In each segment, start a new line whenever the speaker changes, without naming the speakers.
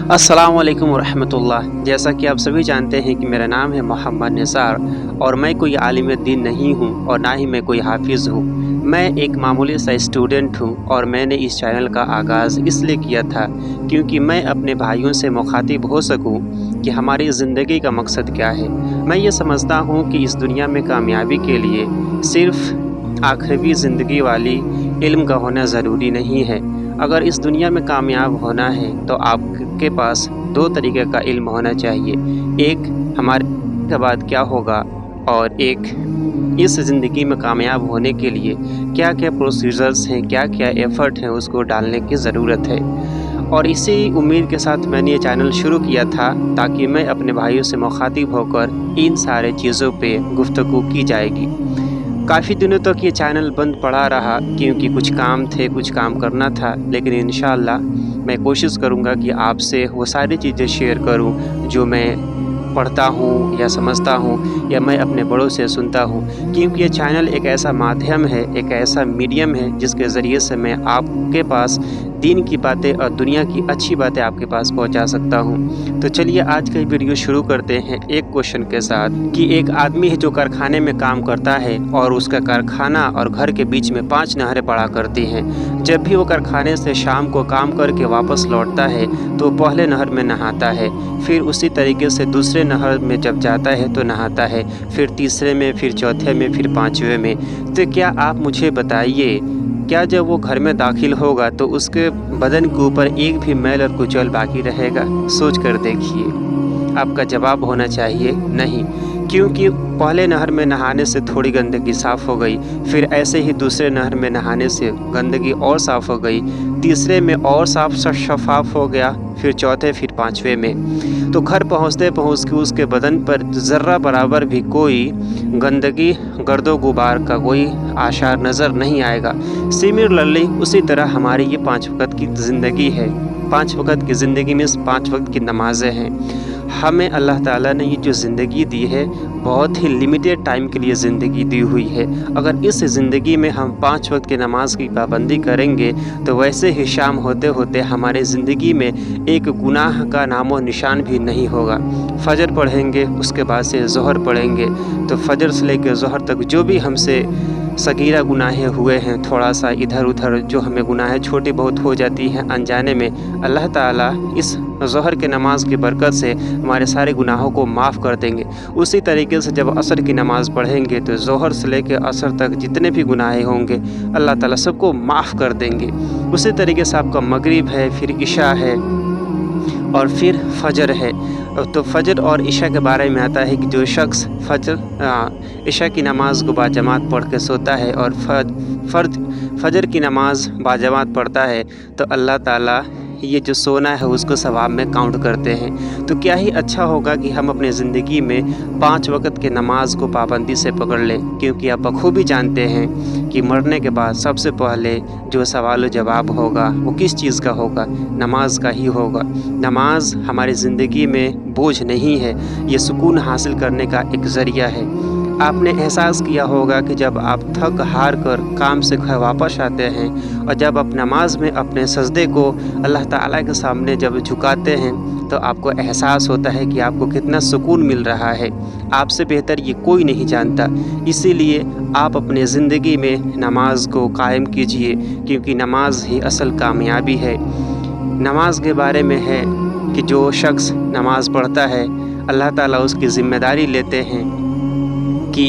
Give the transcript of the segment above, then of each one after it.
अस्सलाम वालेकुम रहमतुल्लाह। जैसा कि आप सभी जानते हैं कि मेरा नाम है मोहम्मद निसार और मैं कोई आलिम दीन नहीं हूँ और ना ही मैं कोई हाफिज़ हूँ। मैं एक मामूली सा स्टूडेंट हूँ और मैंने इस चैनल का आगाज़ इसलिए किया था क्योंकि मैं अपने भाइयों से मुखातिब हो सकूँ कि हमारी ज़िंदगी का मकसद क्या है। मैं ये समझता हूँ कि इस दुनिया में कामयाबी के लिए सिर्फ़ आखिरी ज़िंदगी वाली इल्म का होना ज़रूरी नहीं है। अगर इस दुनिया में कामयाब होना है तो आपके पास दो तरीके का इल्म होना चाहिए। एक हमारे के बाद क्या होगा और एक इस ज़िंदगी में कामयाब होने के लिए क्या क्या प्रोसीजर्स हैं, क्या क्या एफ़र्ट हैं, उसको डालने की ज़रूरत है। और इसी उम्मीद के साथ मैंने ये चैनल शुरू किया था ताकि मैं अपने भाइयों से मुखातिब होकर इन सारे चीज़ों पे गुफ्तगू की जाएगी। काफ़ी दिनों तक ये चैनल बंद पड़ा रहा क्योंकि कुछ काम थे, कुछ काम करना था, लेकिन इंशाअल्लाह मैं कोशिश करूँगा कि आपसे वो सारी चीज़ें शेयर करूँ जो मैं पढ़ता हूँ या समझता हूँ या मैं अपने बड़ों से सुनता हूँ, क्योंकि ये चैनल एक ऐसा माध्यम है, एक ऐसा मीडियम है जिसके ज़रिए से मैं आपके पास दीन की बातें और दुनिया की अच्छी बातें आपके पास पहुंचा सकता हूं। तो चलिए आज का वीडियो शुरू करते हैं एक क्वेश्चन के साथ कि एक आदमी है जो कारखाने में काम करता है और उसका कारखाना और घर के बीच में 5 नहरें पड़ा करती हैं। जब भी वो कारखाने से शाम को काम करके वापस लौटता है तो पहले नहर में नहाता है, फिर उसी तरीके से दूसरे नहर में जब जाता है तो नहाता है, फिर तीसरे में, फिर चौथे में, फिर 5वें में। तो क्या आप मुझे बताइए, क्या जब वो घर में दाखिल होगा तो उसके बदन के ऊपर एक भी मैल और कुचल बाकी रहेगा? सोच कर देखिए। आपका जवाब होना चाहिए नहीं, क्योंकि पहले नहर में नहाने से थोड़ी गंदगी साफ़ हो गई, फिर ऐसे ही दूसरे नहर में नहाने से गंदगी और साफ़ हो गई, तीसरे में और शफाफ हो गया, फिर चौथे, फिर 5वें में। तो घर पहुँचते पहुँचते उसके बदन पर ज़र्रा बराबर भी कोई गंदगी, गर्दो गुबार का कोई आसार नज़र नहीं आएगा। सिमिलरली उसी तरह हमारी ये 5 वक़्त की ज़िंदगी है। 5 वक़्त की ज़िंदगी में 5 वक़्त की नमाज़ें हैं। हमें अल्लाह ताला ने ये जो ज़िंदगी दी है बहुत ही लिमिटेड टाइम के लिए ज़िंदगी दी हुई है। अगर इस ज़िंदगी में हम 5 वक़्त की नमाज़ की पाबंदी करेंगे तो वैसे ही शाम होते होते हमारे ज़िंदगी में एक गुनाह का नामो निशान भी नहीं होगा। फ़जर पढ़ेंगे, उसके बाद से ज़ोहर पढ़ेंगे, तो फ़जर से लेकर ज़ोहर तक जो भी हमसे सगीरा गुनाहें हुए हैं, थोड़ा सा इधर उधर जो हमें गुनाहें छोटी बहुत हो जाती हैं अनजाने में, अल्लाह ताला इस ज़ोहर की नमाज़ की बरकत से हमारे सारे गुनाहों को माफ़ कर देंगे। उसी तरीके से जब असर की नमाज़ पढ़ेंगे तो ज़ोहर से लेकर असर तक जितने भी गुनाहें होंगे अल्लाह ताला सबको माफ़ कर देंगे। उसी तरीके से आपका मगरिब है, फिर इशा है और फिर फ़जर है। तो फ़जर और इशा के बारे में आता है कि जो शख्स इशा की नमाज़ को बाजमात पढ़ के सोता है और फ़जर की नमाज़ बाजमात पढ़ता है तो अल्लाह ताला ये जो सोना है उसको सवाब में काउंट करते हैं। तो क्या ही अच्छा होगा कि हम अपने ज़िंदगी में 5 वक़्त के नमाज को पाबंदी से पकड़ लें, क्योंकि आप बखूबी जानते हैं कि मरने के बाद सबसे पहले जो सवाल जवाब होगा वो किस चीज़ का होगा? नमाज का ही होगा। नमाज हमारी ज़िंदगी में बोझ नहीं है, ये सुकून हासिल करने का एक ज़रिया है। आपने एहसास किया होगा कि जब आप थक हार कर काम से घर वापस आते हैं और जब आप नमाज में अपने सजदे को अल्लाह ताला के सामने जब झुकाते हैं तो आपको एहसास होता है कि आपको कितना सुकून मिल रहा है। आपसे बेहतर ये कोई नहीं जानता। इसीलिए आप अपने ज़िंदगी में नमाज को कायम कीजिए, क्योंकि नमाज ही असल कामयाबी है। नमाज के बारे में है कि जो शख्स नमाज पढ़ता है अल्लाह ताला उसकी ज़िम्मेदारी लेते हैं कि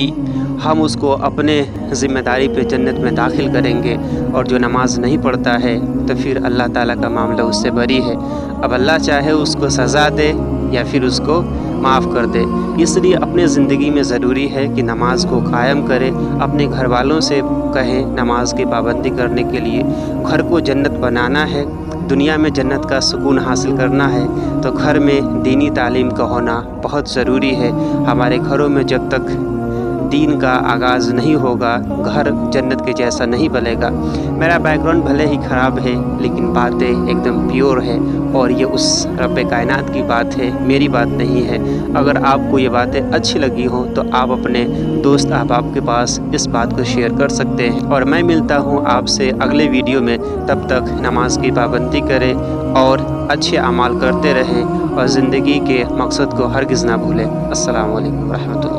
हम उसको अपने ज़िम्मेदारी पे जन्नत में दाखिल करेंगे, और जो नमाज़ नहीं पढ़ता है तो फिर अल्लाह ताला का मामला उससे बरी है। अब अल्लाह चाहे उसको सज़ा दे या फिर उसको माफ़ कर दे। इसलिए अपने ज़िंदगी में ज़रूरी है कि नमाज को कायम करें। अपने घर वालों से कहें नमाज की पाबंदी करने के लिए। घर को जन्नत बनाना है, दुनिया में जन्नत का सुकून हासिल करना है तो घर में दीनी तालीम का होना बहुत ज़रूरी है। हमारे घरों में जब तक दीन का आगाज़ नहीं होगा, घर जन्नत के जैसा नहीं बनेगा। मेरा बैकग्राउंड भले ही ख़राब है लेकिन बातें एकदम प्योर है और ये उस रब्बे कायनात की बात है, मेरी बात नहीं है। अगर आपको ये बातें अच्छी लगी हो तो आप अपने दोस्त अहबाब के पास इस बात को शेयर कर सकते हैं। और मैं मिलता हूँ आपसे अगले वीडियो में। तब तक नमाज की पाबंदी करें और اچھے اعمال کرتے رہیں اور زندگی کے مقصد کو ہرگز نہ بھولیں۔ السلام علیکم ورحمۃ اللہ۔